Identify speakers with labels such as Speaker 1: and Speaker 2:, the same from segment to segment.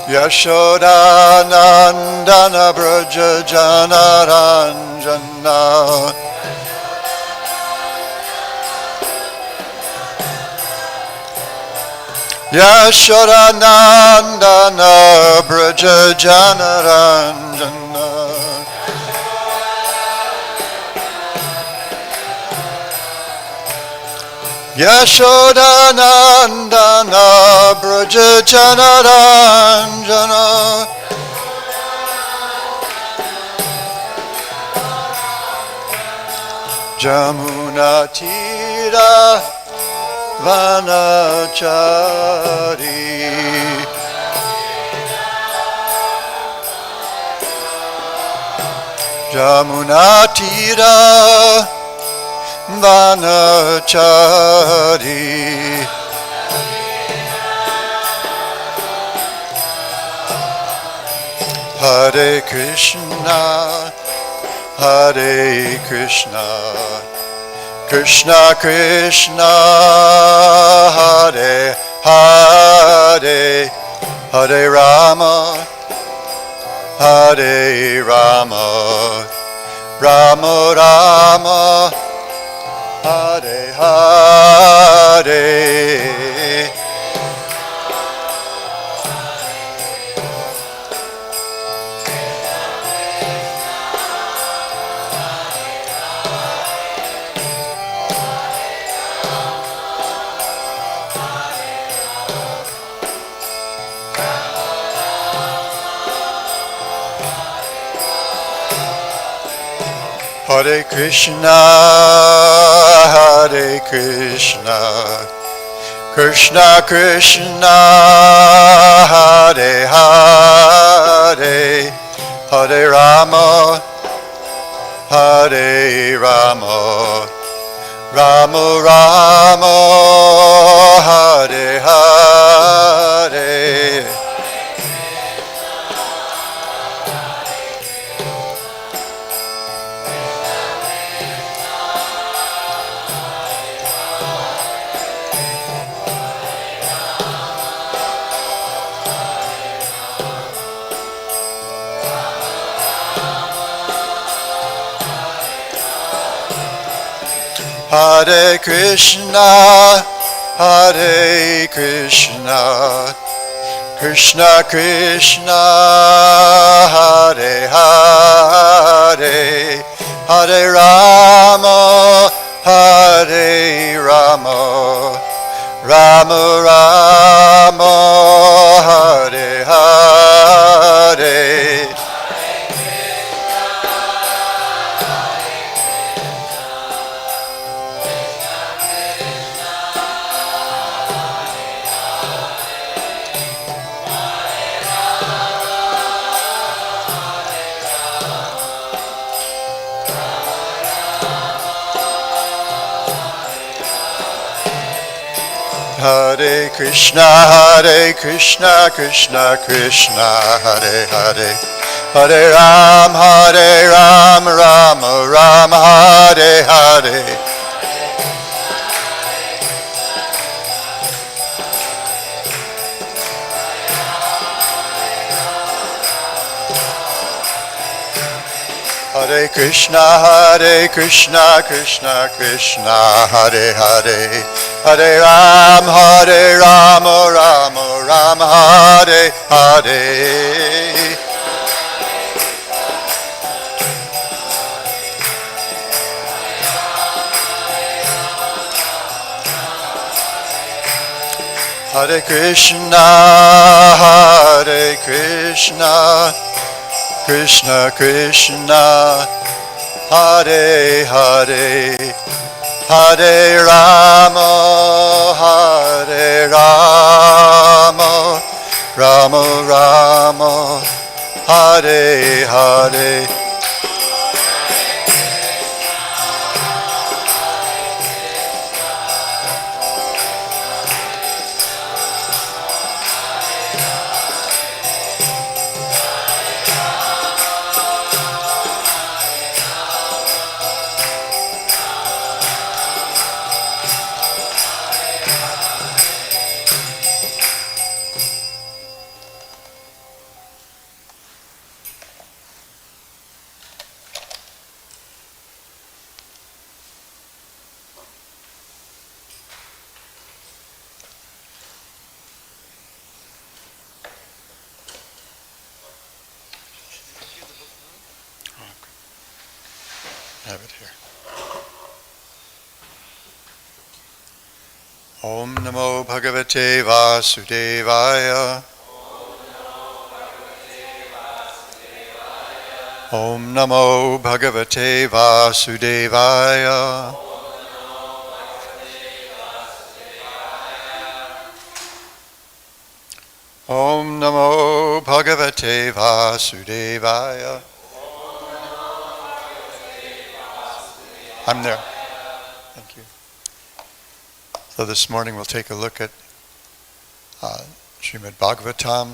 Speaker 1: Yashodanandana Braja Janaranjana Yashodanandana Braja Janaranjana Yashodanandana Braja Janaranjana Jamuna Tira Vanachari Jamuna Tira Vanachari Hare Krishna Hare Krishna Krishna Krishna Hare Hare Hare Rama Hare Rama Rama Rama Hare Hare Hare Krishna, Hare Krishna, Krishna Krishna, Hare Hare, Hare Rama, Hare Rama, Rama Rama, Hare Hare. Hare Krishna, Hare Krishna, Krishna Krishna, Hare Hare, Hare Rama, Hare Rama, Rama Rama, Hare Hare. Hare Krishna, Krishna Krishna, Hare Hare, Hare Ram, Rama Rama, Hare Hare. Hare Krishna, Krishna Krishna, Hare Hare, Hare Ram, Rama Rama, Hare Hare. Hare Krishna, Krishna Krishna, Hare Hare, Hare Rama, Rama Rama, Hare Hare. have it here. Om Namo Bhagavate Vasudevaya. Om Namo Bhagavate Vasudevaya. Om Namo Bhagavate Vasudevaya. I'm there. Thank you. So this morning we'll take a look at Srimad Bhagavatam,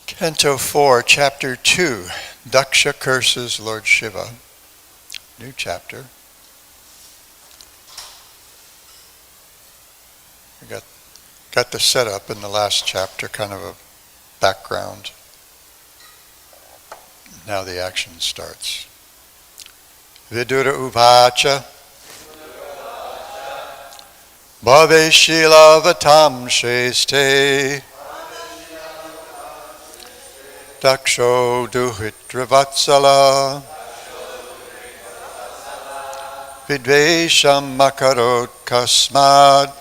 Speaker 1: Canto 4, Chapter 2, Dakṣa curses Lord Shiva. New chapter. We got the setup in the last chapter, kind of a background. Now the action starts. Vidura uvāca. Bhave śīlavatāṁ śreṣṭhe. dakṣo duhitṛ-vatsalaḥ. Vidveṣam akarot kasmād.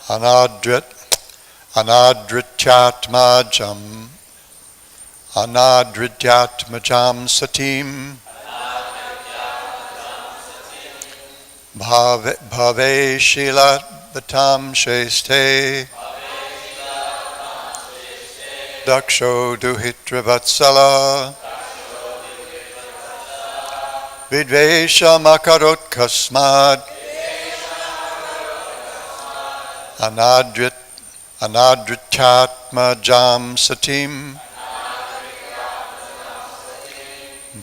Speaker 1: anādṛtyātmajāṁ. anādṛtyātmajāṁ satīm. bhave śīlavatāṁ śreṣṭhe. dakṣo duhitṛ-vatsalaḥ. vidveṣam akarot kasmād. anādṛtyātmajāṁ satīm.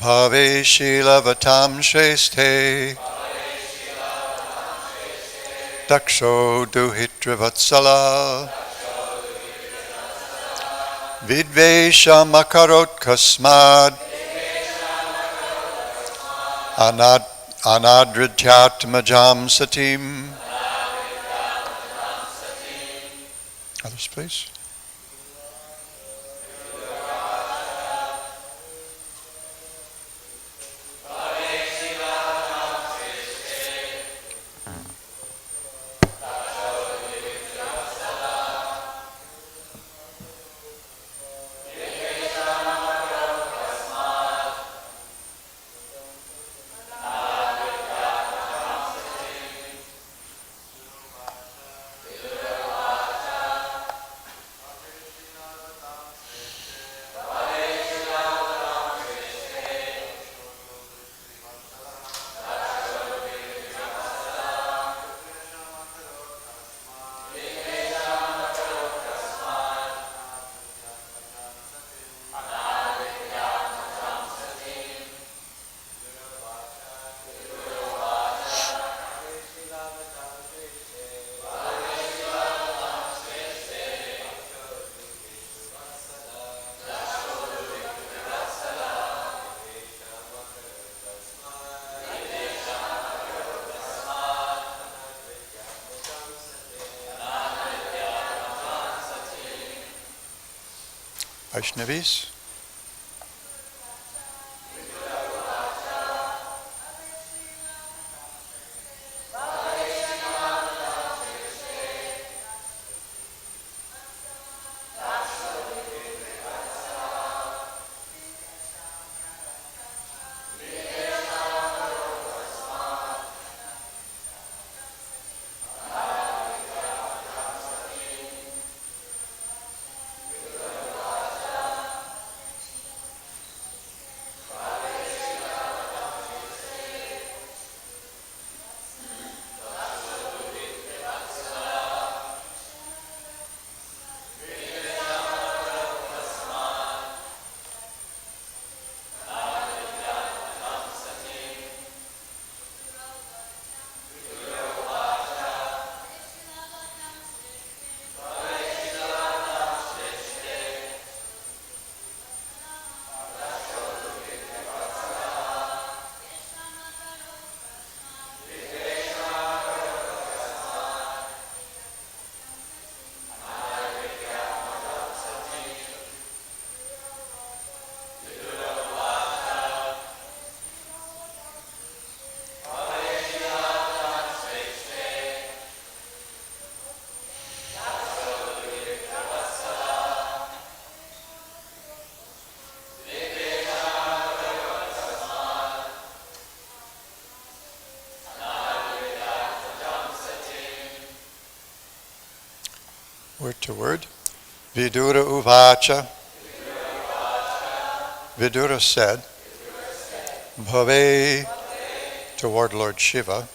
Speaker 1: bhave śīlavatāṁ śreṣṭhe. dakṣo duhitṛ-vatsalaḥ. vidveṣam akarot kasmād. anādṛtyātmajāṁ satīm. Others, please. Vaishnavis. word to word. Vidura uvāca. Vidura said, bhave, toward Lord Śiva,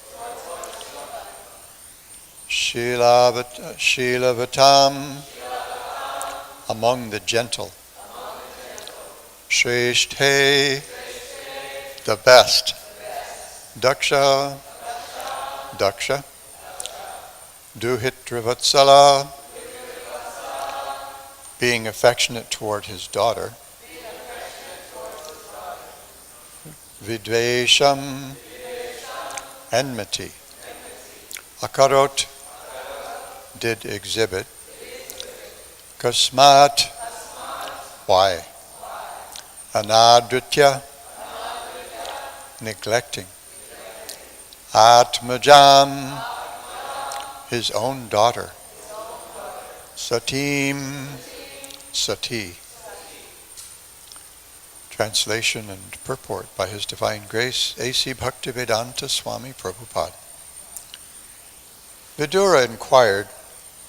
Speaker 1: śīlavatām, among the gentle, śreṣṭhe, the best, dakṣa, duhitṛ-vatsalaḥ, being affectionate toward his daughter, vidveṣam, enmity, akarot, did exhibit, kasmāt, why, anādṛtya, neglecting, ātmajām, his own daughter, satīm, Satī. Translation and purport by His Divine Grace, A.C. Bhaktivedanta Swami Prabhupada. Vidura inquired,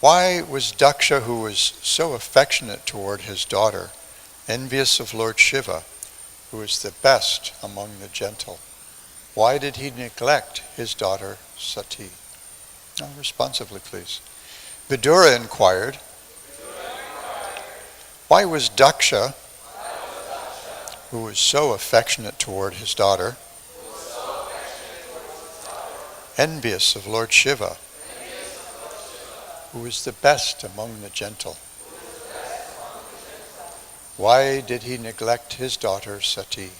Speaker 1: why was Dakṣa, who was so affectionate toward his daughter, envious of Lord Śiva, who is the best among the gentle? Why did he neglect his daughter Satī? Now, responsively, please. Vidura inquired, why was Dakṣa, who was so affectionate toward his daughter, envious of Lord Śiva, who is the best among the gentle? Why did he neglect his daughter Satī?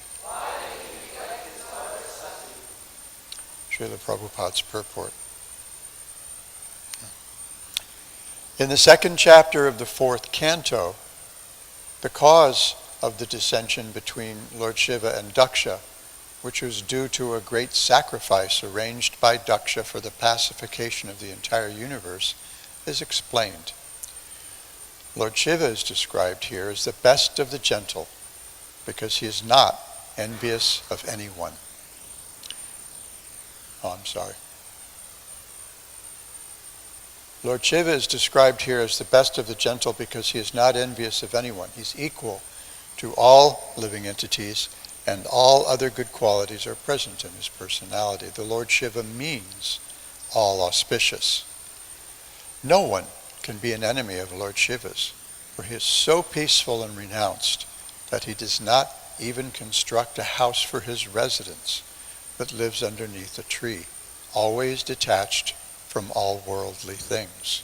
Speaker 1: Srila Prabhupada's purport. In the second chapter of the Fourth Canto, the cause of the dissension between Lord Śiva and Dakṣa, which was due to a great sacrifice arranged by Dakṣa for the pacification of the entire universe, is explained. Lord Śiva is described here as the best of the gentle, because he is not envious of anyone. Lord Śiva is described here as the best of the gentle because he is not envious of anyone. He's equal to all living entities, and all other good qualities are present in his personality. The Lord Śiva means all-auspicious. No one can be an enemy of Lord Śiva's, for he is so peaceful and renounced that he does not even construct a house for his residence, but lives underneath a tree, always detached from all worldly things.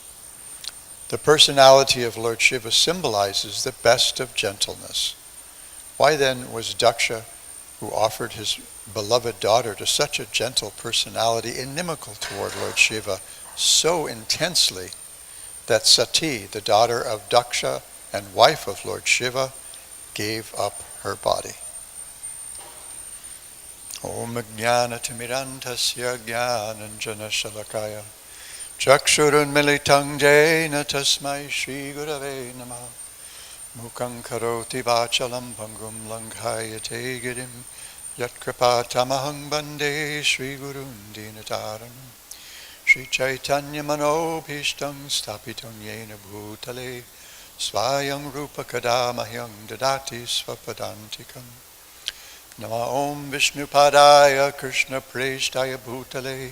Speaker 1: The personality of Lord Śiva symbolizes the best of gentleness. Why then was Dakṣa, who offered his beloved daughter to such a gentle personality, inimical toward Lord Śiva so intensely that Satī, the daughter of Dakṣa and wife of Lord Śiva, gave up her body? Om Jnana-timirantasya Jnananjana Shalakaya Chakshurunmilitang Jena Tasmai Shri Gurave Namaha Mukhaṁ karoti vācalam bhangum langhayate girim Yatkripātamahang bande Shri Gurun Dinataram Shri Chaitanya Manobhishtam Stapitam Yena Bhutale Svayam Rupa Kadamahyam Dadati Svapadantikam Nama Om Vishnupadaya Krishna Preshtaya Bhutale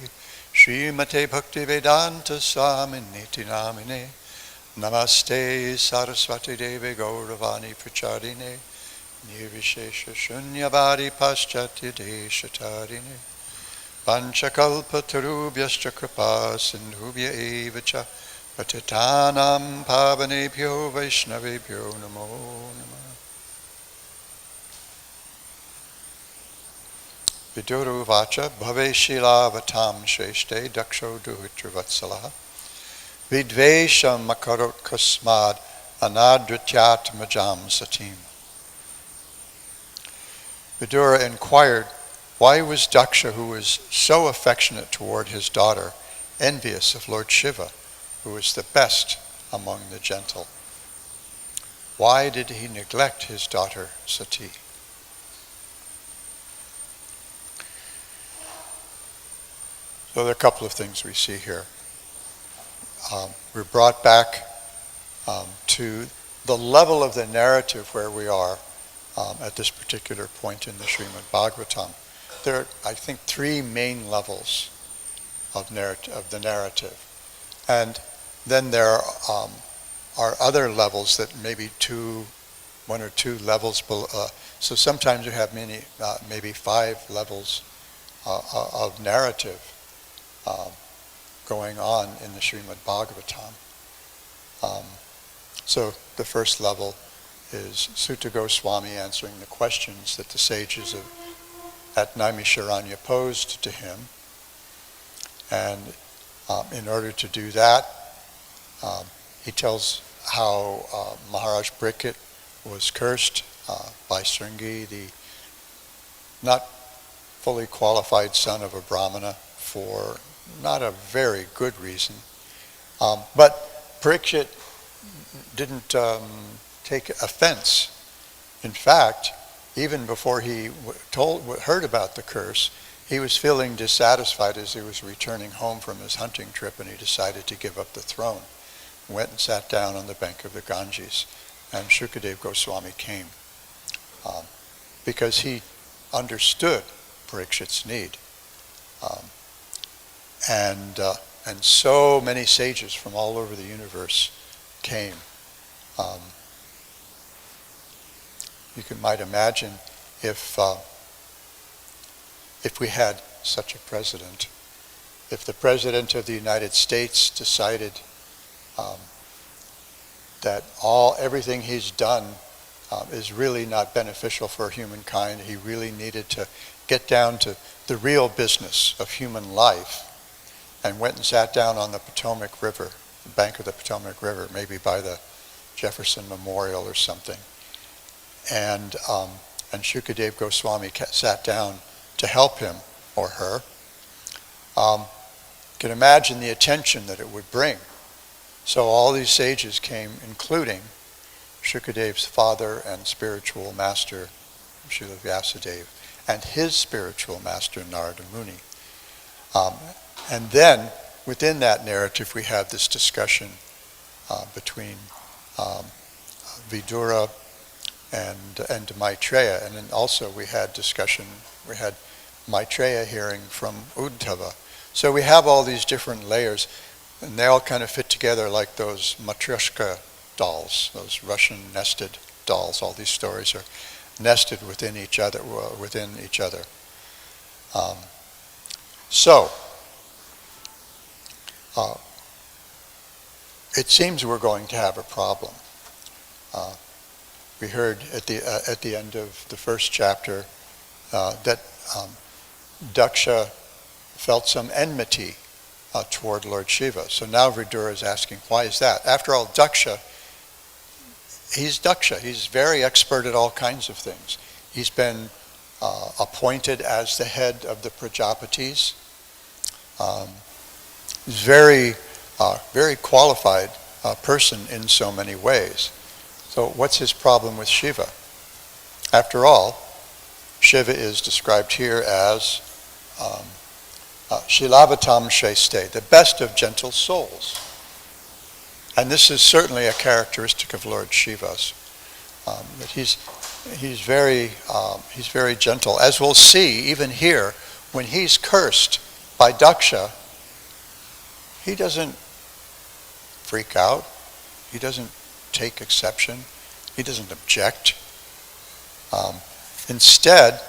Speaker 1: Srimate Bhaktivedanta Swaminiti Namine Namaste Saraswati Devi Gauravani Pracharine Nirvishesha Shunyavadi Paschatya Deshatarine Panchakalpa Tarubhyascha Kripa Sindhubhya Evacha Patitanam Pavanebhyo Vaishnavebhyo Namo Namah. Vidura uvāca bhave śīlavatāṁ śreṣṭhe dakṣo duhitṛ-vatsalaḥ vidveṣam akarot kasmād anādṛtyātmajāṁ satīm. Vidura inquired, why was Dakṣa, who was so affectionate toward his daughter, envious of Lord Śiva, who is the best among the gentle? Why did he neglect his daughter Satī? So there are a couple of things we see here. We're brought back to the level of the narrative where we are at this particular point in the Srimad Bhagavatam. There are, I think, three main levels of the narrative. And then there are other levels that maybe one or two levels below. So sometimes you have maybe 5 levels of narrative going on in the Srimad Bhagavatam. So the first level is Sutta Goswami answering the questions that the sages at Naimisharanya posed to him. And in order to do that, he tells how Maharaj Brikit was cursed by Sringi, the not fully qualified son of a Brahmana, for not a very good reason. But Parikshit didn't take offense. In fact, even before he heard about the curse, he was feeling dissatisfied as he was returning home from his hunting trip, and he decided to give up the throne. Went and sat down on the bank of the Ganges, and Shukadeva Goswami came because he understood Parikshit's need. And so many sages from all over the universe came. You might imagine if we had such a president, if the President of the United States decided that everything he's done is really not beneficial for humankind, he really needed to get down to the real business of human life, and went and sat down on the Potomac River, the bank of the Potomac River, maybe by the Jefferson Memorial or something, and Shukadeva Goswami sat down to help him or her. You can imagine the attention that it would bring. So all these sages came, including Shukadeva's father and spiritual master, Srila Vyasadeva, and his spiritual master, Narada Muni. And then, within that narrative, we have this discussion between Vidura and Maitreya. And then also we had Maitreya hearing from Uddhava. So we have all these different layers, and they all kind of fit together like those Matryoshka dolls, those Russian nested dolls. All these stories are nested within each other. It seems we're going to have a problem. We heard at the end of the first chapter that Dakṣa felt some enmity toward Lord Shiva. So now Vidura is asking, why is that? After all, Dakṣa, he's very expert at all kinds of things. He's been appointed as the head of the Prajapatis. He's very qualified person in so many ways. So what's his problem with Shiva? After all, Shiva is described here as śīlavatāṁ śreṣṭhe, the best of gentle souls. And this is certainly a characteristic of Lord Shiva's. That he's very gentle. As we'll see, even here, when he's cursed by Dakṣa, he doesn't freak out. He doesn't take exception. He doesn't object. Instead,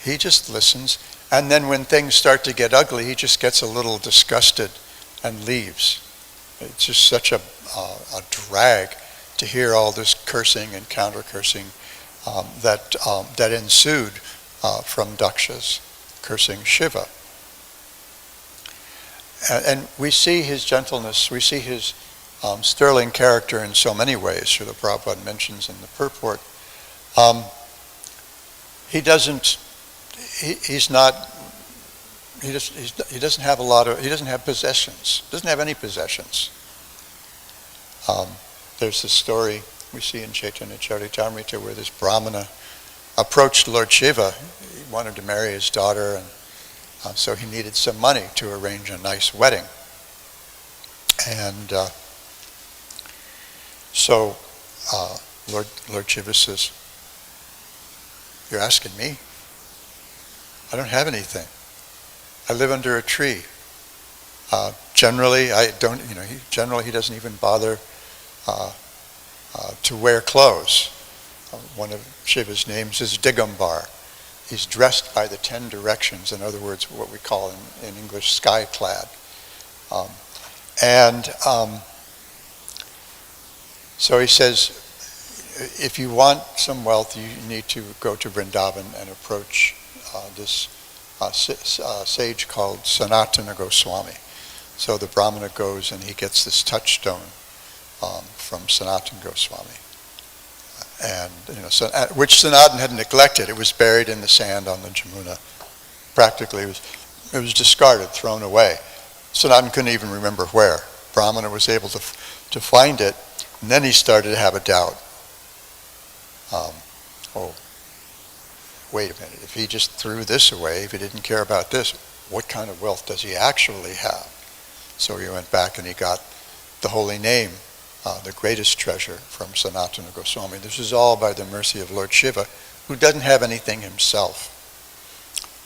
Speaker 1: he just listens, and then when things start to get ugly, he just gets a little disgusted and leaves. It's just such a drag to hear all this cursing and counter-cursing that ensued from Dakṣa's cursing Shiva. And we see his gentleness, we see his sterling character in so many ways. Srila Prabhupada mentions in the purport. He doesn't have possessions. Doesn't have any possessions. There's this story we see in Chaitanya Charitamrita where this Brahmana approached Lord Shiva. He wanted to marry his daughter, and so he needed some money to arrange a nice wedding. And So Lord Śiva says, "You're asking me? I don't have anything. I live under a tree. Generally, I don't. Generally, he doesn't even bother to wear clothes. One of Shiva's names is Digambar. He's dressed by the 10 directions. In other words, what we call in English sky-clad. So he says, if you want some wealth, you need to go to Vrindavan and approach this sage called Sanatana Goswami. So the Brahmana goes and he gets this touchstone from Sanatana Goswami. And which Sanatana had neglected. It was buried in the sand on the Jamuna. Practically, it was discarded, thrown away. Sanatana couldn't even remember where. Brahmana was able to find it, and then he started to have a doubt. Wait a minute, if he just threw this away, if he didn't care about this, what kind of wealth does he actually have? So he went back and he got the holy name, the greatest treasure, from Sanatana Goswami. This is all by the mercy of Lord Śiva, who doesn't have anything himself.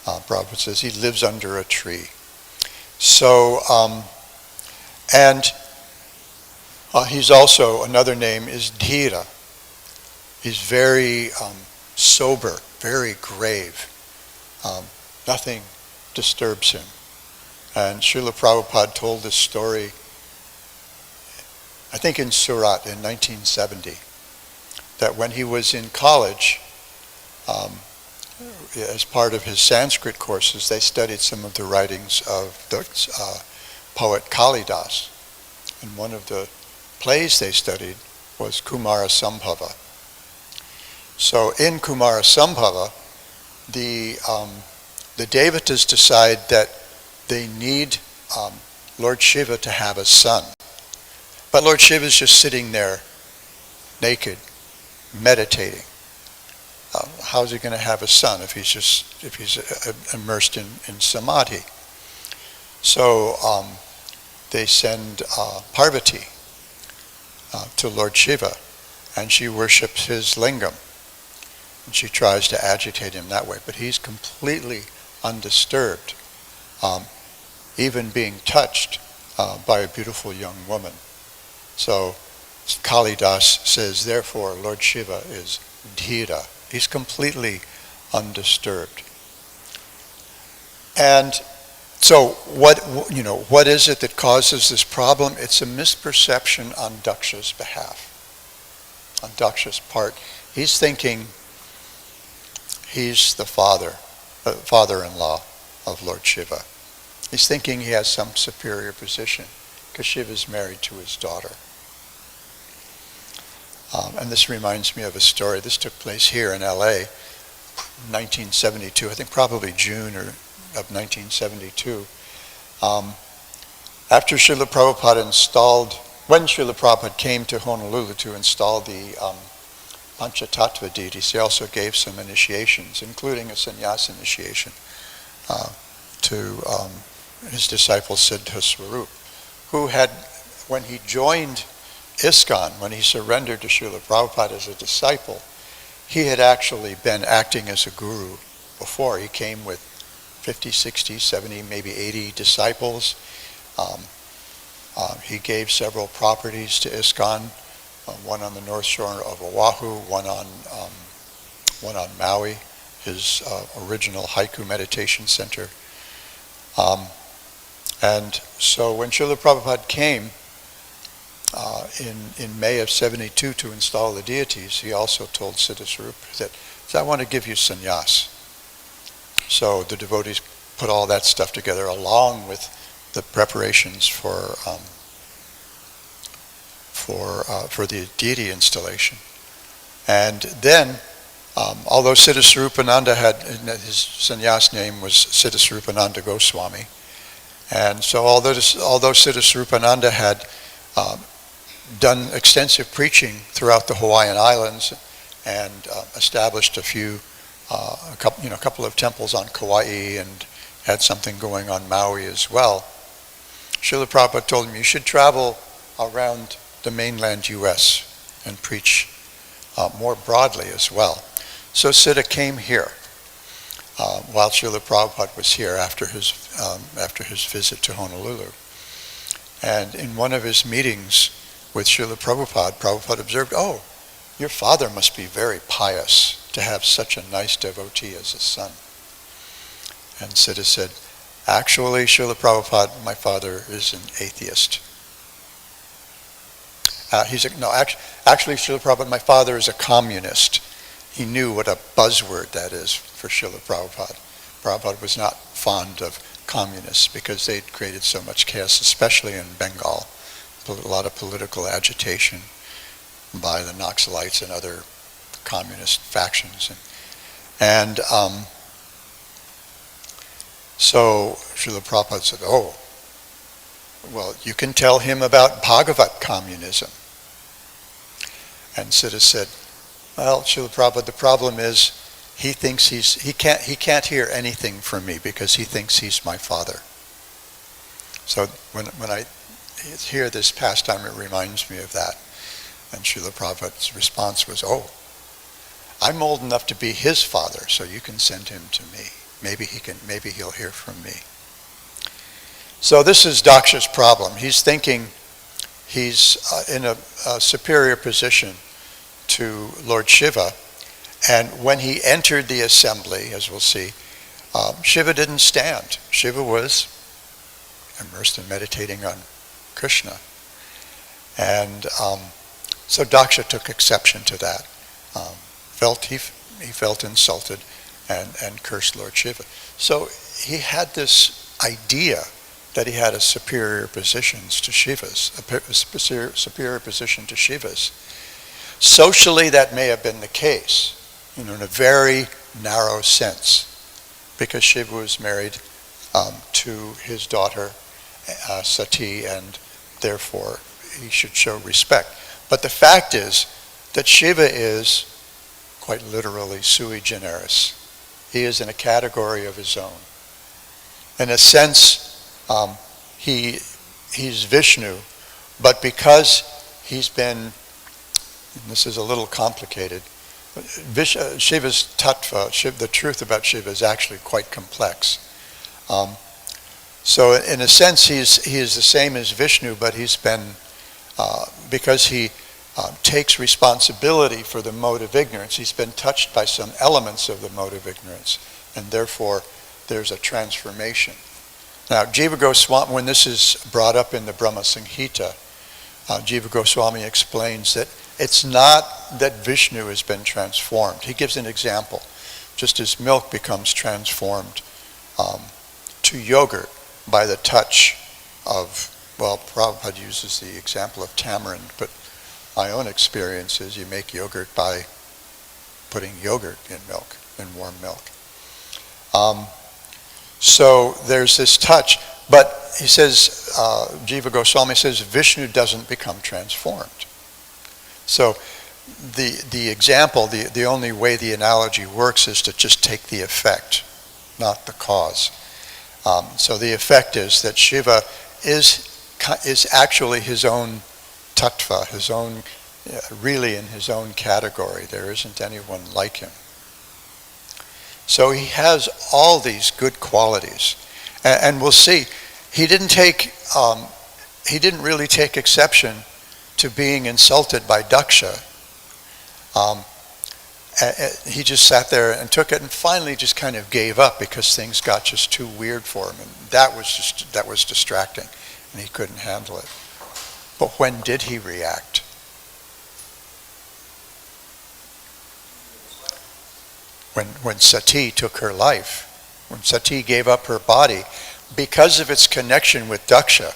Speaker 1: Prabhupada says he lives under a tree. So, he's also, another name is Dhira. He's very sober, very grave. Nothing disturbs him. And Srila Prabhupada told this story, I think in Surat in 1970, that when he was in college, as part of his Sanskrit courses, they studied some of the writings of the poet Kalidas. And one of the plays they studied was Kumara Sambhava. So in Kumara Sambhava, the Devatas decide that they need Lord Śiva to have a son. But Lord Śiva is just sitting there, naked, meditating. How's he going to have a son if he's immersed in samadhi? So they send Parvati to Lord Śiva, and she worships his lingam. And she tries to agitate him that way, but he's completely undisturbed, even being touched by a beautiful young woman. So Kalidas says, therefore, Lord Śiva is Dhira. He's completely undisturbed. And so what is it that causes this problem? It's a misperception on Dakṣa's behalf, on Dakṣa's part. He's thinking he's the father-in-law of Lord Śiva. He's thinking he has some superior position because Shiva's married to his daughter. And this reminds me of a story. This took place here in LA, 1972, I think probably June of 1972. After Srila Prabhupada when Srila Prabhupada came to Honolulu to install the Panchatattva deities, he also gave some initiations, including a sannyas initiation to his disciple Siddha Swarup, who had, when he joined ISKCON, when he surrendered to Srila Prabhupada as a disciple, he had actually been acting as a guru before. He came with 50, 60, 70, maybe 80 disciples. He gave several properties to ISKCON, one on the north shore of Oahu, one on Maui, his original haiku meditation center. And so when Srila Prabhupada came in May of 72 to install the deities, he also told Siddha Swarup that, I want to give you sannyas. So the devotees put all that stuff together along with the preparations for the deity installation. And then, although Siddha Swarupananda had, his sannyas name was Siddha Swarupananda Goswami, and so although Siddha Swarupananda had done extensive preaching throughout the Hawaiian Islands and established a couple of temples on Kauai and had something going on Maui as well, Srila Prabhupada told him, you should travel around the mainland U.S. and preach more broadly as well. So Siddha came here while Srila Prabhupada was here after his visit to Honolulu. And in one of his meetings with Srila Prabhupada, Prabhupada observed, "Oh, your father must be very pious to have such a nice devotee as a son." And Siddha said, "Actually, Srila Prabhupada, my father is an atheist." Actually, Srila Prabhupada, my father is a communist. He knew what a buzzword that is for Srila Prabhupada. Prabhupada was not fond of communists because they'd created so much chaos, especially in Bengal. A lot of political agitation by the Naxalites and other communist factions. So Srila Prabhupada said, "Oh, well, you can tell him about Bhagavat communism." And Siddha said, "Well, Srila Prabhupada, the problem is he thinks he can't hear anything from me because he thinks he's my father." So when I hear this pastime, it reminds me of that. And Srila Prabhupada's response was, "Oh, I'm old enough to be his father, so you can send him to me. Maybe he'll hear from me." So this is Daksha's problem. He's thinking he's in a superior position to Lord Shiva, and when he entered the assembly, as we'll see, Shiva didn't stand. Shiva was immersed in meditating on Krishna. And so Daksha took exception to that. He felt insulted and cursed Lord Shiva. So he had this idea that he had a superior position to Shiva's. Socially, that may have been the case, in a very narrow sense, because Shiva was married to his daughter Satī, and therefore he should show respect. But the fact is that Shiva is quite literally sui generis. He is in a category of his own. In a sense, he's Vishnu, but because he's been, and this is a little complicated, Shiva's tattva, the truth about Shiva is actually quite complex. So in a sense, he is the same as Vishnu, but he's been, because he takes responsibility for the mode of ignorance, he's been touched by some elements of the mode of ignorance, and therefore there's a transformation. Now, Jiva Goswami, when this is brought up in the Brahma Samhita, Jiva Goswami explains that it's not that Vishnu has been transformed. He gives an example. Just as milk becomes transformed to yogurt by the touch of, well, Prabhupada uses the example of tamarind, but my own experience is you make yogurt by putting yogurt in milk, in warm milk. So there's this touch, but he says, Jiva Goswami says, Vishnu doesn't become transformed. So the example, the only way the analogy works is to just take the effect, not the cause. So the effect is that Shiva is actually his own tattva, his own, really in his own category. There isn't anyone like him. So he has all these good qualities, and we'll see. He didn't really take exception to being insulted by Dakṣa. He just sat there and took it, and finally just kind of gave up because things got just too weird for him, and that was distracting, and he couldn't handle it. But when did he react? When Satī took her life, when Satī gave up her body, because of its connection with Dakṣa,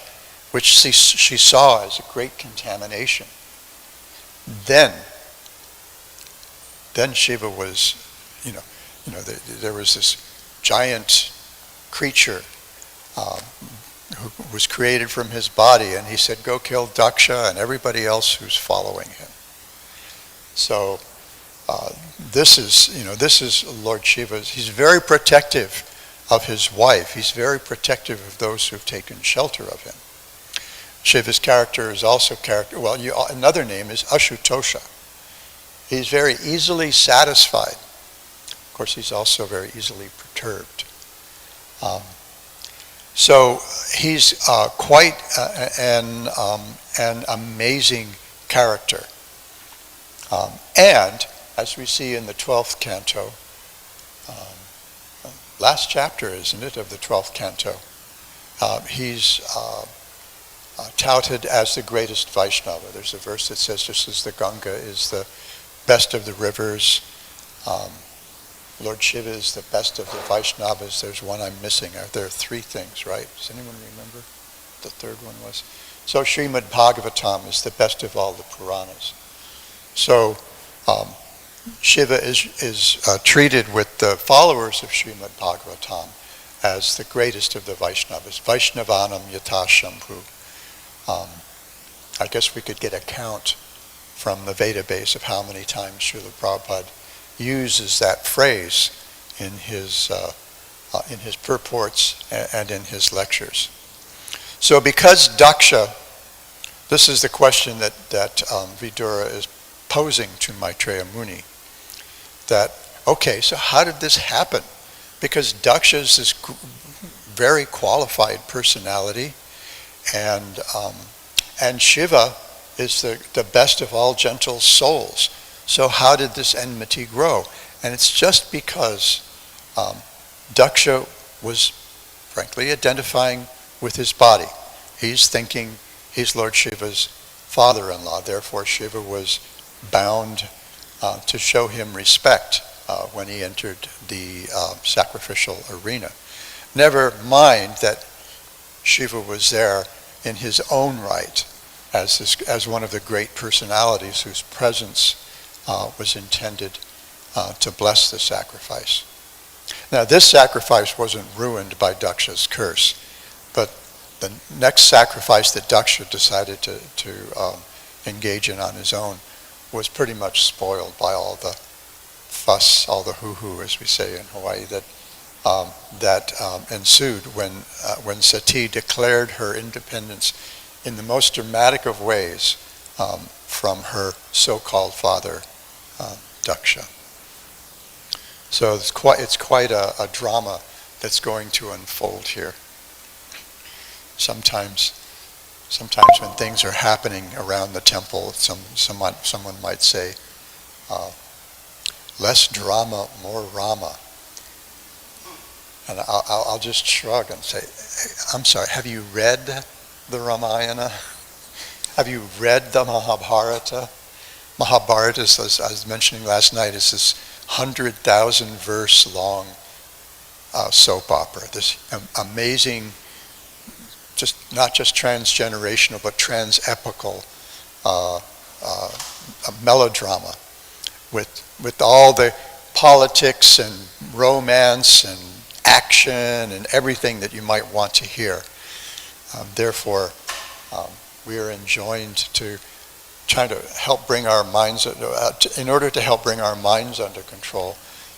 Speaker 1: which she saw as a great contamination, then Shiva was, there was this giant creature who was created from his body, and he said, go kill Dakṣa and everybody else who's following him. So this is Lord Shiva. He's very protective of his wife. He's very protective of those who've taken shelter of him. Shiva's character is also another name is Ashutosha. He's very easily satisfied. Of course, he's also very easily perturbed. So he's quite an amazing character. And as we see in the 12th canto, last chapter, isn't it, of the 12th canto, he's touted as the greatest Vaishnava. There's a verse that says, just as the Ganga is the best of the rivers, Lord Shiva is the best of the Vaishnavas. There's one I'm missing. There are three things, right? Does anyone remember what the third one was? So Srimad Bhagavatam is the best of all the Puranas. So Shiva is treated with the followers of Srimad Bhagavatam as the greatest of the Vaishnavas. Vaishnavanam yatā shambhu. I guess we could get a count from the Veda base of how many times Srila Prabhupada uses that phrase in his purports and in his lectures. So because dakṣa, this is the question that Vidura is posing to Maitreya Muni, that, okay, so how did this happen? Because dakṣa is this very qualified personality, and Shiva is the best of all gentle souls. So how did this enmity grow? And it's just because dakṣa was frankly identifying with his body. He's thinking he's Lord Shiva's father-in-law, therefore Shiva was bound to show him respect when he entered the sacrificial arena. Never mind that Shiva was there in his own right as one of the great personalities whose presence was intended to bless the sacrifice. Now this sacrifice wasn't ruined by dakṣa's curse, but the next sacrifice that dakṣa decided to engage in on his own was pretty much spoiled by all the fuss, all the hoo-hoo, as we say in Hawaii, that ensued when Satī declared her independence in the most dramatic of ways from her so-called father, dakṣa. So it's quite a drama that's going to unfold here. Sometimes when things are happening around the temple, someone might say, less drama, more Rama. And I'll just shrug and say, I'm sorry, have you read the Ramayana? Have you read the Mahabharata? Mahabharata, as I was mentioning last night, is this 100,000 verse long soap opera. This amazing, not just transgenerational, but trans-epical melodrama with all the politics and romance and action and everything that you might want to hear. Therefore, we are enjoined to try to help bring our minds, in order to help bring our minds under control,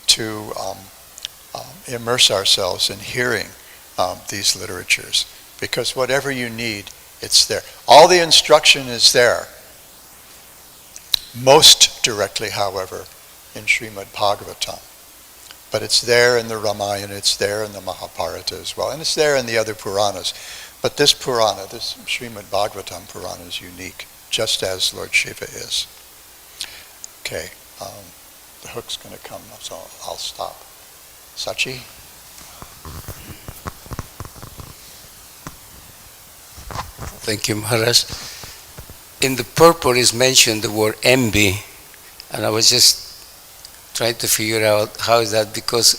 Speaker 1: to immerse ourselves in hearing these literatures. Because whatever you need, it's there. All the instruction is there. Most directly, however, in Srimad Bhagavatam. But it's there in the Ramayana, it's there in the Mahabharata as well, and it's there in the other Puranas. But this Purana, this Srimad Bhagavatam Purana is unique, just as Lord Shiva is. Okay, the hook's going to come, so I'll stop. Sachi?
Speaker 2: Thank you, Maharaj. In the purport is mentioned the word envy, and I was just trying to figure out how is that, because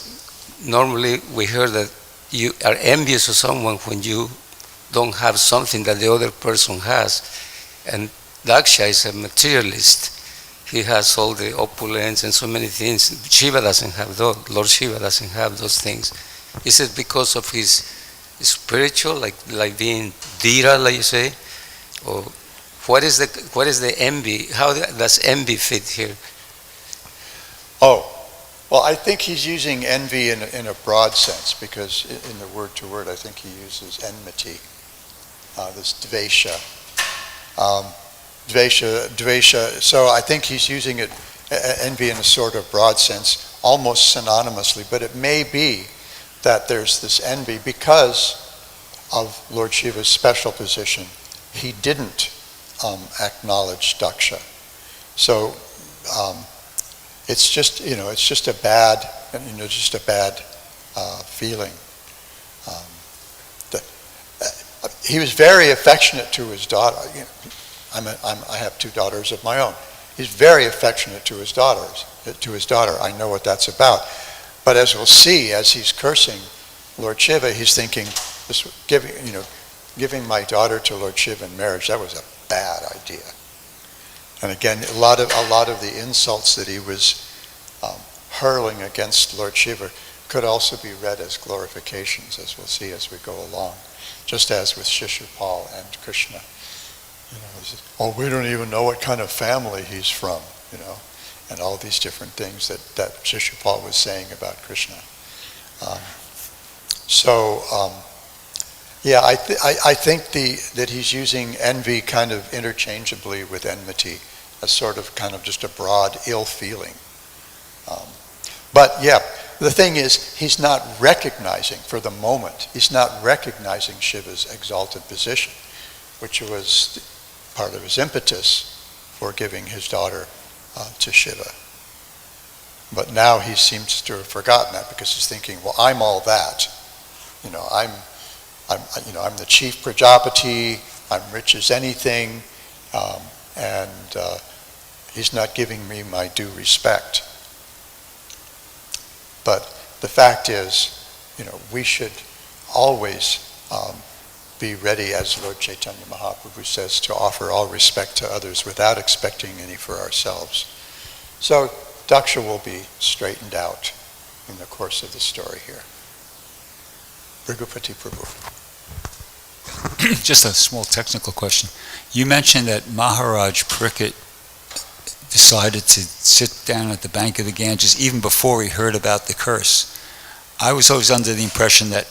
Speaker 2: normally we hear that you are envious of someone when you don't have something that the other person has. And dakṣa is a materialist. He has all the opulence and so many things. Shiva doesn't have those. Lord Shiva doesn't have those things. Is it because of his spiritual, like being duhitṛ, like you say? Or what is the envy? How does envy fit here?
Speaker 1: Oh, well, I think he's using envy in a broad sense, because in the word to word, I think he uses enmity. this dvesha. Dvesha. So I think he's using it, envy, in a sort of broad sense, almost synonymously. But it may be that there's this envy because of Lord Shiva's special position. He didn't acknowledge dakṣa. So it's just a bad, feeling. He was very affectionate to his daughter. I have two daughters of my own. He's very affectionate to his daughter. I know what that's about. But as we'll see, as he's cursing Lord Shiva, he's thinking, giving my daughter to Lord Shiva in marriage, that was a bad idea. And again, a lot of the insults that he was hurling against Lord Shiva could also be read as glorifications, as we'll see as we go along. Just as with Shishupal and Krishna. We don't even know what kind of family he's from, and all these different things that Shishupal was saying about Krishna. I think that he's using envy kind of interchangeably with enmity, as sort of kind of just a broad ill feeling. The thing is, he's not recognizing, for the moment, he's not recognizing Shiva's exalted position, which was part of his impetus for giving his daughter to Shiva. But now he seems to have forgotten that, because he's thinking, well, I'm all that. I'm the chief Prajapati, I'm rich as anything, and he's not giving me my due respect. But the fact is, we should always be ready, as Lord Chaitanya Mahaprabhu says, to offer all respect to others without expecting any for ourselves. So dakṣa will be straightened out in the course of the story here. Brigupati Prabhu.
Speaker 3: Just a small technical question. You mentioned that Maharaj Parikshit decided to sit down at the bank of the Ganges even before he heard about the curse. I was always under the impression that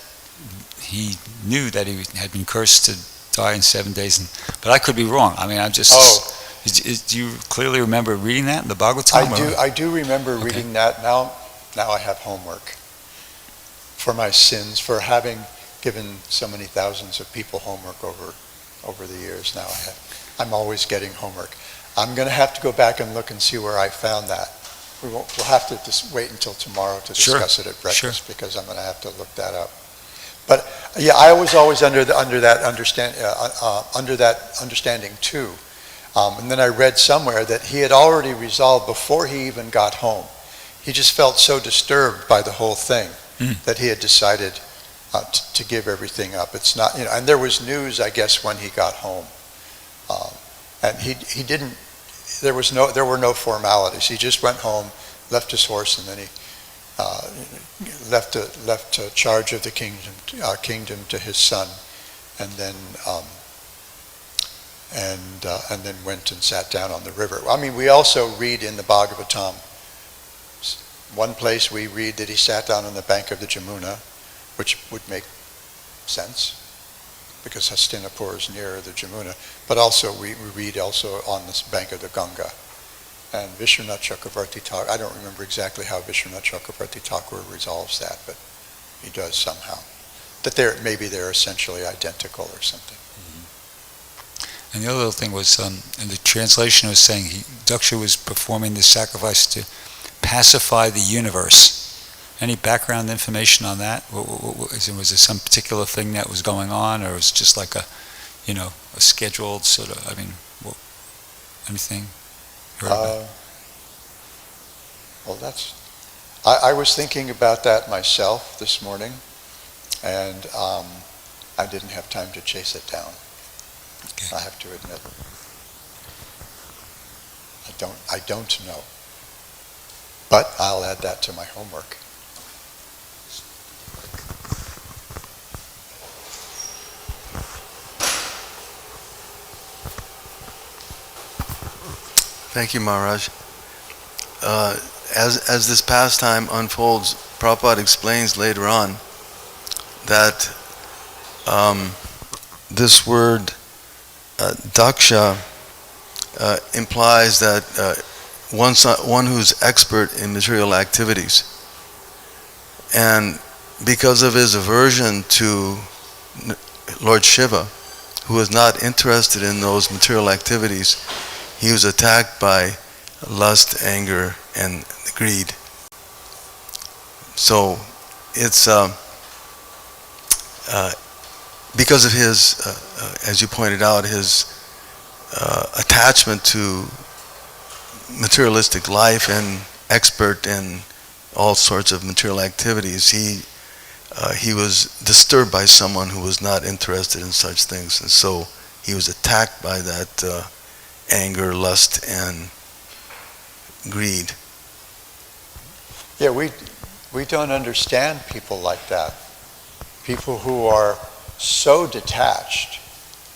Speaker 3: he knew that he had been cursed to die in 7 days, but I could be wrong. I mean, do you clearly remember reading that in the Bhagavatam?
Speaker 1: I do remember reading that. Now I have homework for my sins, for having given so many thousands of people homework over the years. Now I'm always getting homework. I'm going to have to go back and look and see where I found that. We'll have to just wait until tomorrow to discuss it at breakfast, because I'm going to have to look that up. But I was always under that understanding too. And then I read somewhere that he had already resolved before he even got home. He just felt so disturbed by the whole thing that he had decided to give everything up. It's not, and there was news, I guess, when he got home. And he didn't. There were no formalities. He just went home, left his horse, and then he left charge of the kingdom to his son, and then went and sat down on the river. I mean, we also read in the Bhagavatam, one place we read that he sat down on the bank of the Jamuna, which would make sense, because Hastinapur is near the Jamuna, but also we read also on this bank of the Ganga. And Vishwanath Chakravarti Thakur, I don't remember exactly how Vishwanath Chakravarti Thakur resolves that, but he does somehow. That maybe they're essentially identical or something.
Speaker 3: Mm-hmm. And the other little thing was, in the translation it was saying dakṣa was performing the sacrifice to pacify the universe. Any background information on that? Was there some particular thing that was going on, or was it just like a scheduled sort of, anything?
Speaker 1: I was thinking about that myself this morning, and I didn't have time to chase it down. Okay. I have to admit. I don't know. But I'll add that to my homework.
Speaker 4: Thank you, Maharaj. As this pastime unfolds, Prabhupada explains later on that this word dakṣa implies that one who's expert in material activities. And because of his aversion to Lord Shiva, who was not interested in those material activities, he was attacked by lust, anger, and greed. So it's because of his, as you pointed out, his attachment to materialistic life and expert in all sorts of material activities, he was disturbed by someone who was not interested in such things, and so he was attacked by that anger, lust, and greed.
Speaker 1: Yeah, we don't understand people like that. People who are so detached,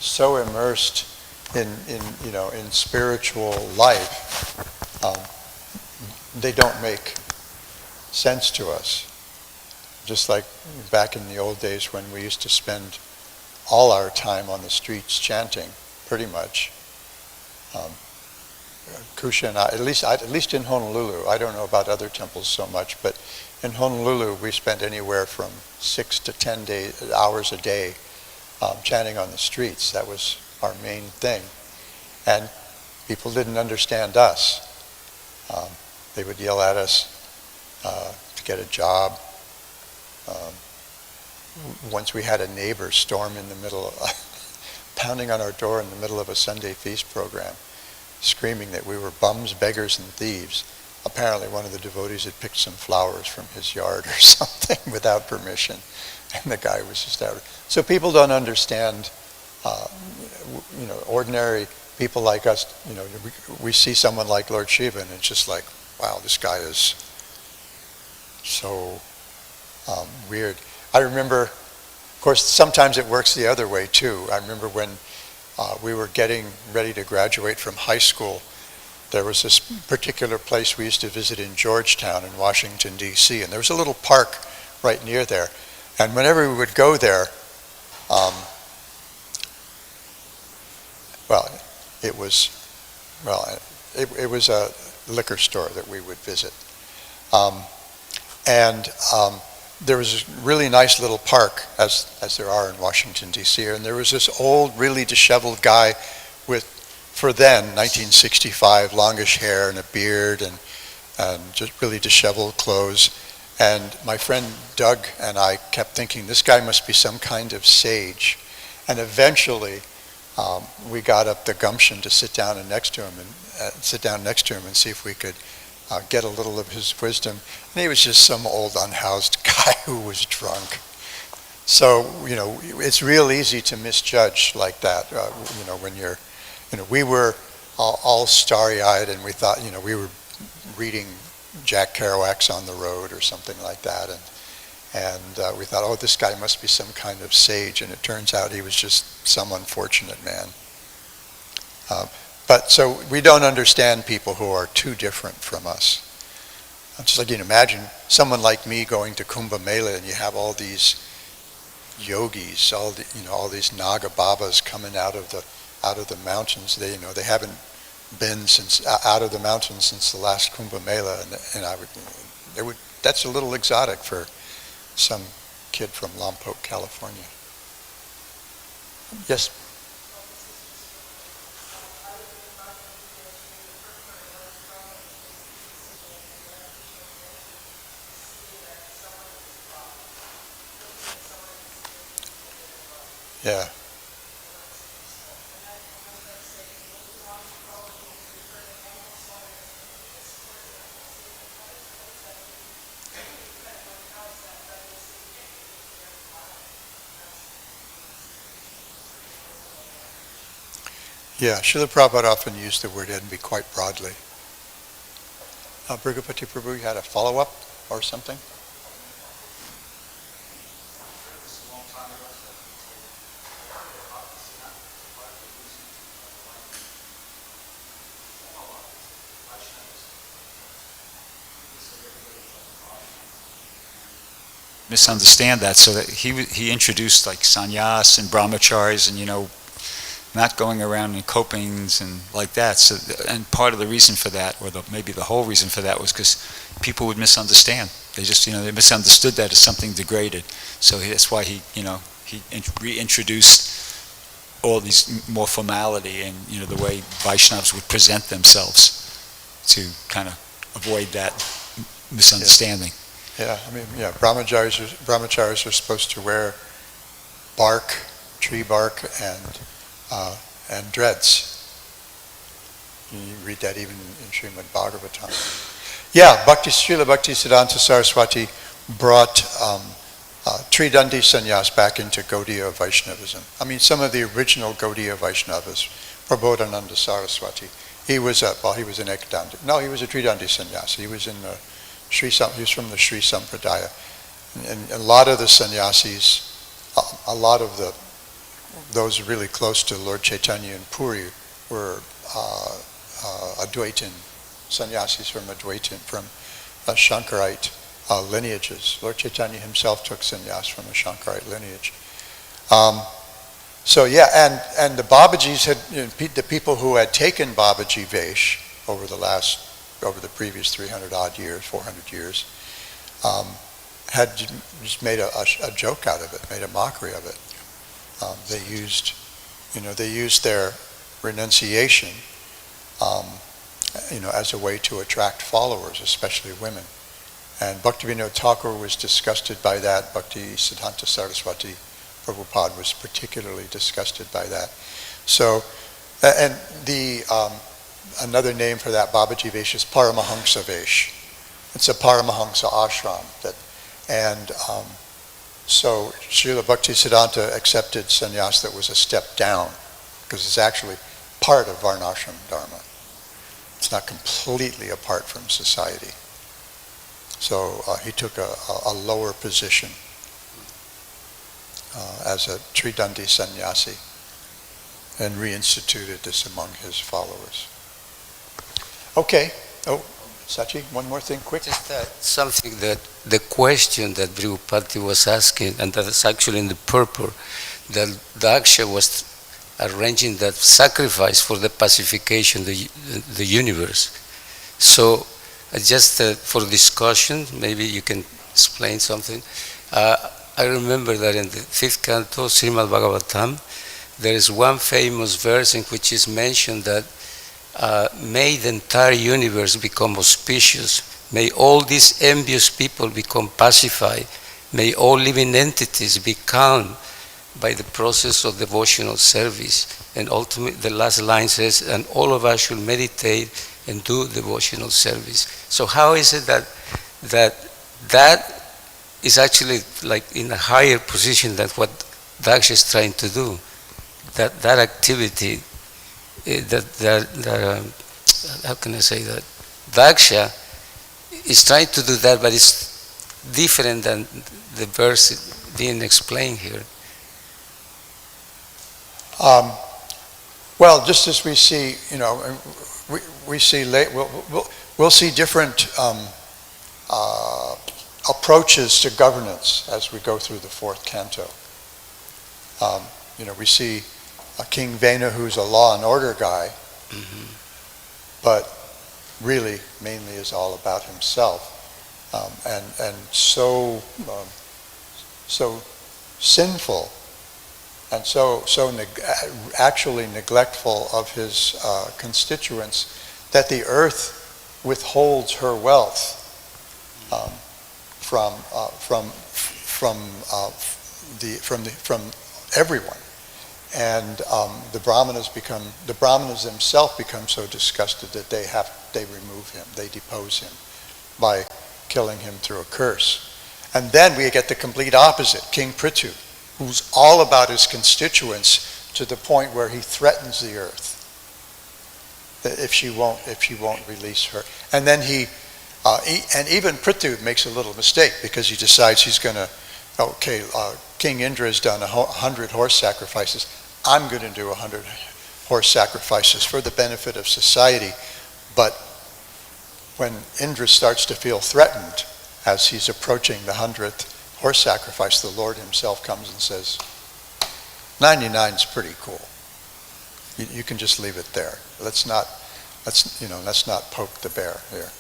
Speaker 1: so immersed in spiritual life, they don't make sense to us. Just like back in the old days when we used to spend all our time on the streets chanting, pretty much. Kusha and I, at least in Honolulu, I don't know about other temples so much, but in Honolulu we spent anywhere from 6 to 10 hours a day chanting on the streets. That was our main thing. And people didn't understand us. They would yell at us to get a job. Once we had a neighbor storm in the middle of, pounding on our door in the middle of a Sunday feast program, screaming that we were bums, beggars, and thieves. Apparently one of the devotees had picked some flowers from his yard or something without permission, and the guy was just out. So people don't understand, ordinary people like us, we see someone like Lord Shiva and it's just like, wow, this guy is so weird. I remember, of course, sometimes it works the other way too. I remember when we were getting ready to graduate from high school, there was this particular place we used to visit in Georgetown in Washington, D.C., and there was a little park right near there. And whenever we would go there, it was a liquor store that we would visit. There was this really nice little park, as there are in Washington, D.C., and there was this old, really disheveled guy with, for then, 1965, longish hair and a beard and just really disheveled clothes. And my friend Doug and I kept thinking, this guy must be some kind of sage. And eventually, we got up the gumption to sit down next to him and see if we could get a little of his wisdom. And he was just some old unhoused guy who was drunk. So, it's real easy to misjudge like that. When you're, we were all starry-eyed and we thought, we were reading Jack Kerouac's On the Road or something like that. And we thought, oh, this guy must be some kind of sage. And it turns out he was just some unfortunate man. But so we don't understand people who are too different from us. Just like imagine someone like me going to Kumbh Mela and you have all these yogis, all these Naga Babas coming out of the mountains. They haven't been out of the mountains since the last Kumbh Mela, and that's a little exotic for some kid from Lompoc, California. Yes. Yeah. Yeah, Srila Prabhupada often used the word envy quite broadly. Brigapati Prabhu, you had a follow-up or something?
Speaker 3: misunderstand that. So that he introduced like sannyas and brahmacharis and, not going around in copings and like that. So, and part of the reason for that, or maybe the whole reason for that, was because people would misunderstand. They just, they misunderstood that as something degraded. So that's why he reintroduced all these more formality and, the way Vaishnavas would present themselves to kind of avoid that misunderstanding.
Speaker 1: Brahmacharis are supposed to wear tree bark, and dreads. You read that even in Srimad Bhagavatam. Srila Bhaktisiddhanta Saraswati brought Tridandi sannyas back into Gaudiya Vaishnavism. Some of the original Gaudiya Vaishnavas, Prabodhananda Saraswati, he was an Ekadandi. No, he was a Tridandi sannyas. He was in the he was from the Sri Sampradaya. And a lot of the sannyasis, those really close to Lord Chaitanya and Puri were Advaitin, sannyasis from Shankarite lineages. Lord Chaitanya himself took sannyas from a Shankarite lineage. And the Babajis the people who had taken Babaji Vesh over the previous 300 odd years, 400 years, had just made a joke out of it, made a mockery of it. They used their renunciation, as a way to attract followers, especially women. And Bhaktivinoda Thakur was disgusted by that. Bhaktisiddhanta Saraswati Prabhupada was particularly disgusted by that. So, and another name for that Babaji Vesh is Paramahamsa Vesh. It's a Paramahamsa ashram so Srila Bhaktisiddhanta accepted sannyas that was a step down, because it's actually part of Varnashram Dharma. It's not completely apart from society. So he took a lower position as a Tridandi sannyasi and reinstituted this among his followers. Okay. Oh, Sachi, one more thing, quick.
Speaker 2: Just something that the question that Prabhupada was asking, and that is actually in the purport, that Dakṣa was arranging that sacrifice for the pacification, the universe. So just for discussion, maybe you can explain something. I remember that in the Fifth Canto, Srimad Bhagavatam, there is one famous verse in which is mentioned that may the entire universe become auspicious, may all these envious people become pacified, may all living entities be calm by the process of devotional service. And ultimately the last line says, and all of us should meditate and do devotional service. So how is it that is actually like in a higher position than what Dakṣa is trying to do? That activity, how can I say that? Dakṣa is trying to do that, but it's different than the verse being explained here.
Speaker 1: Well, just as we see, we'll see different approaches to governance as we go through the Fourth Canto. We see King Vena, who's a law and order guy, but really mainly is all about himself, and so sinful, and actually neglectful of his constituents, that the earth withholds her wealth from everyone. And the Brahmanas themselves become so disgusted that they remove him, they depose him by killing him through a curse. And then we get the complete opposite, King Prithu, who's all about his constituents to the point where he threatens the earth that if she won't release her. And then and even Prithu makes a little mistake, because he decides he's going to, King Indra has done 100 horse sacrifices. I'm going to do 100 horse sacrifices for the benefit of society. But when Indra starts to feel threatened as he's approaching the 100th horse sacrifice, the Lord himself comes and says, 99 is pretty cool. You can just leave it there. Let's not poke the bear here.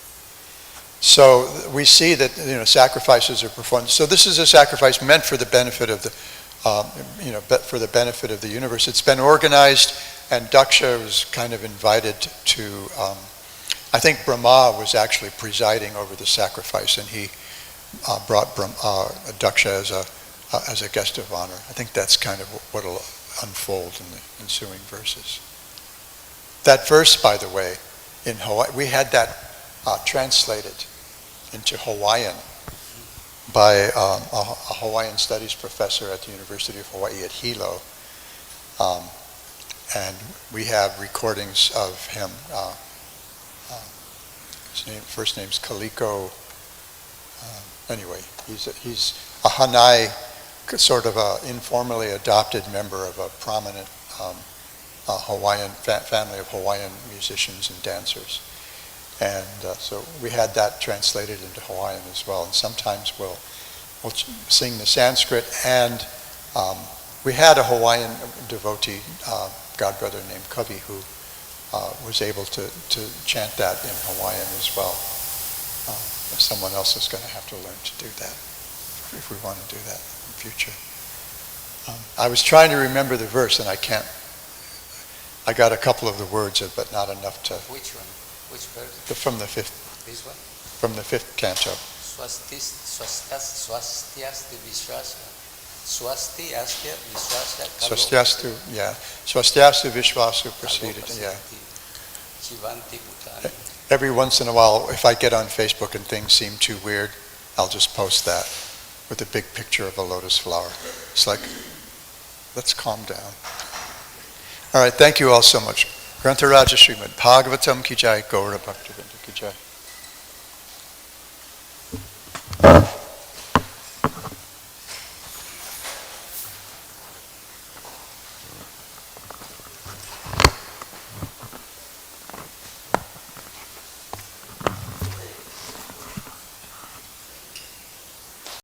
Speaker 1: So we see that sacrifices are performed. So this is a sacrifice meant for the benefit of the for the benefit of the universe. It's been organized, and Daksha was kind of invited to. I think Brahma was actually presiding over the sacrifice, and he brought Daksha as a guest of honor. I think that's kind of what will unfold in the ensuing verses. That verse, by the way, in Hawaii, we had that translated into Hawaiian by a Hawaiian studies professor at the University of Hawaii at Hilo. And we have recordings of him. His first name's Kaliko. Anyway, he's a Hanai, sort of a informally adopted member of a prominent Hawaiian family of Hawaiian musicians and dancers. And so we had that translated into Hawaiian as well. And sometimes we'll sing the Sanskrit. And we had a Hawaiian devotee, godbrother named Kavi, who was able to chant that in Hawaiian as well. Someone else is going to have to learn to do that if we want to do that in the future. I was trying to remember the verse, and I can't. I got a couple of the words, but not enough to.
Speaker 2: Which one? Which verse?
Speaker 1: From the fifth.
Speaker 2: This one?
Speaker 1: From the fifth canto.
Speaker 2: Swastiastu vishvasa. Swastiastu vishvasa.
Speaker 1: Swastiastu, yeah. Swastiastu vishvasu proceeded, yeah. Every once in a while, if I get on Facebook and things seem too weird, I'll just post that with a big picture of a lotus flower. It's like, let's calm down. All right, thank you all so much. Grantha Raja Srimad Bhagavatam ki jai, Gaura Bhaktivinoda ki jai.